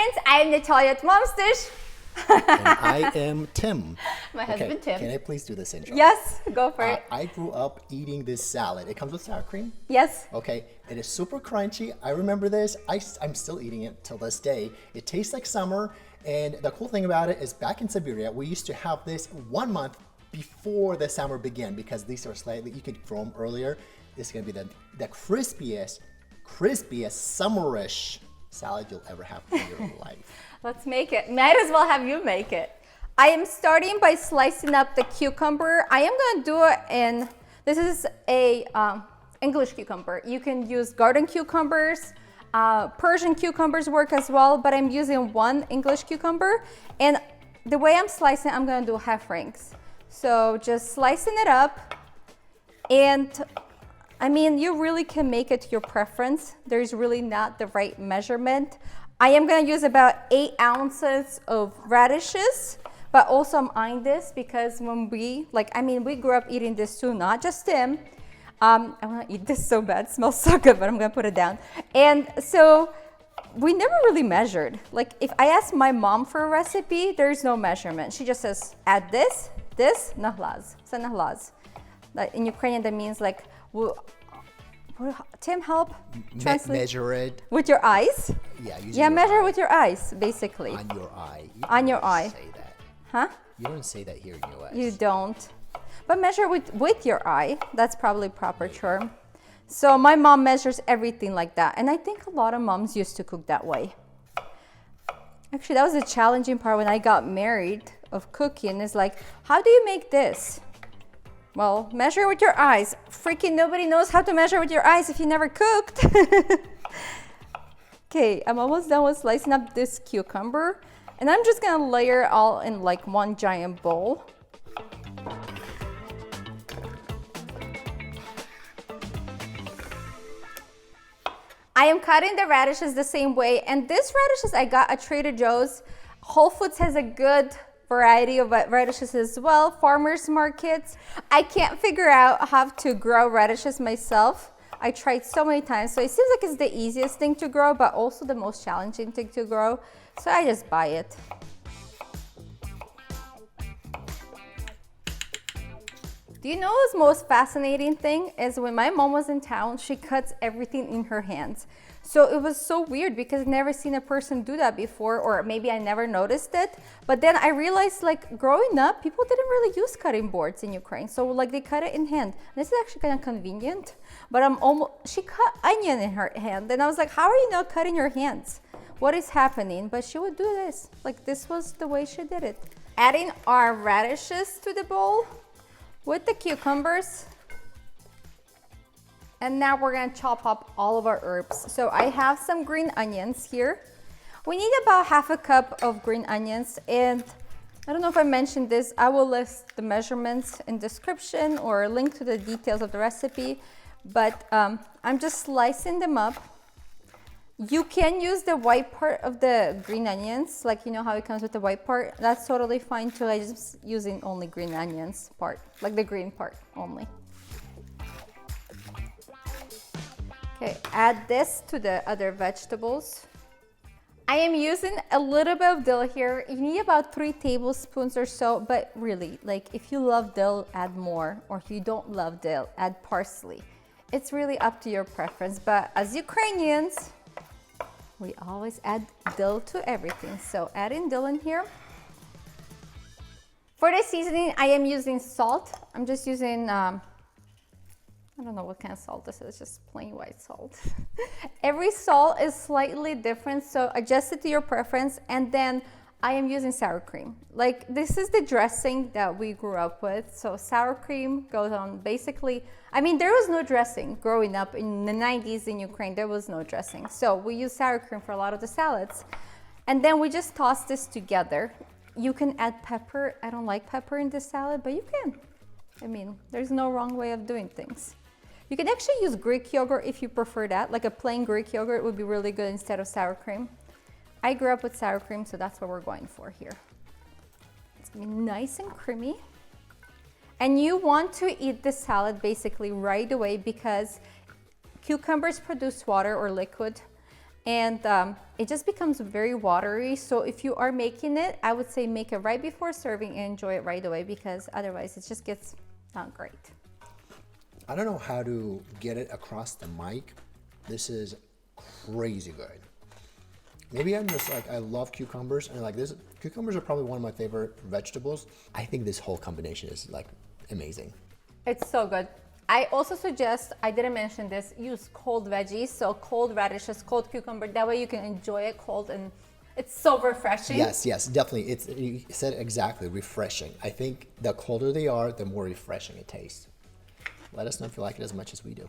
friends, I am Natalia at Mom's Dish. And I am Tim. My husband Tim. Can I please do this intro? Yes, go for it. I grew up eating this salad. It comes with sour cream. Yes. Okay, it is super crunchy. I remember this. I'm still eating it till this day. It tastes like summer. And the cool thing about it is back in Siberia, we used to have this 1 month before the summer began because these are slightly, you could grow them earlier. This is gonna be the crispiest, summerish salad you'll ever have in your life. Let's make it. Might as well have you make it. I am starting by slicing up the cucumber. I am gonna do it in, this is a English cucumber. You can use garden cucumbers, Persian cucumbers work as well, but I'm using one English cucumber. And the way I'm slicing, I'm gonna do half rings. So just slicing it up. And I mean, you really can make it to your preference. There's really not the right measurement. I am gonna use about 8 ounces of radishes, but also I'm eyeing this because when we grew up eating this too, not just Tim. I wanna eat this so bad, it smells so good, but I'm gonna put it down. And so we never really measured. Like if I ask my mom for a recipe, there's no measurement. She just says, add this, nahlaz, so nahlaz. In Ukrainian, that means like, Tim, help translate. Measure it. With your eyes? Yeah, measure with your eyes, basically. On your eye. On your eye. Say that. Huh? You don't say that here in the US. You don't. But measure with your eye. That's probably proper term. So my mom measures everything like that. And I think a lot of moms used to cook that way. Actually, that was the challenging part when I got married of cooking. Is like, how do you make this? Well, measure with your eyes. Freaking nobody knows how to measure with your eyes if you never cooked. Okay, I'm almost done with slicing up this cucumber. And I'm just gonna layer it all in like one giant bowl. I am cutting the radishes the same way, and this radishes I got at Trader Joe's. Whole Foods has a good variety of radishes as well, farmers markets. I can't figure out how to grow radishes myself. I tried so many times, so it seems like it's the easiest thing to grow, but also the most challenging thing to grow, so I just buy it. Do you know what's most fascinating thing is when my mom was in town, she cuts everything in her hands. So it was so weird because I've never seen a person do that before, or maybe I never noticed it. But then I realized like growing up, people didn't really use cutting boards in Ukraine. So like they cut it in hand. This is actually kind of convenient, but she cut onion in her hand. And I was like, how are you not cutting your hands? What is happening? But she would do this. Like this was the way she did it. Adding our radishes to the bowl with the cucumbers. And now we're gonna chop up all of our herbs. So I have some green onions here. We need about half a cup of green onions. And I don't know if I mentioned this, I will list the measurements in description or a link to the details of the recipe. But I'm just slicing them up. You can use the white part of the green onions, like you know how it comes with the white part. That's totally fine too. I'm just using only green onions part, like the green part only. Okay, add this to the other vegetables. I am using a little bit of dill here. You need about 3 tablespoons or so, but really, like if you love dill, add more, or if you don't love dill, add parsley. It's really up to your preference, but as Ukrainians, we always add dill to everything. So adding dill in here. For the seasoning, I am using salt. I'm just using, I don't know what kind of salt this is, just plain white salt. Every salt is slightly different, so adjust it to your preference. And then I am using sour cream. Like this is the dressing that we grew up with. So sour cream goes on basically, I mean, there was no dressing growing up in the 90s in Ukraine, there was no dressing. So we use sour cream for a lot of the salads. And then we just toss this together. You can add pepper. I don't like pepper in this salad, but you can. I mean, there's no wrong way of doing things. You can actually use Greek yogurt if you prefer that. Like a plain Greek yogurt would be really good instead of sour cream. I grew up with sour cream, so that's what we're going for here. It's gonna be nice and creamy. And you want to eat this salad basically right away because cucumbers produce water or liquid. and it just becomes very watery. So if you are making it, I would say make it right before serving and enjoy it right away, because otherwise it just gets not great. I don't know how to get it across the mic. This is crazy good. Maybe I'm just like, I love cucumbers, and like this, cucumbers are probably one of my favorite vegetables. I think this whole combination is like amazing. It's so good. I also suggest, I didn't mention this, use cold veggies, so cold radishes, cold cucumber. That way you can enjoy it cold, and it's so refreshing. Yes, definitely. It's, you said exactly, refreshing. I think the colder they are, the more refreshing it tastes. Let us know if you like it as much as we do.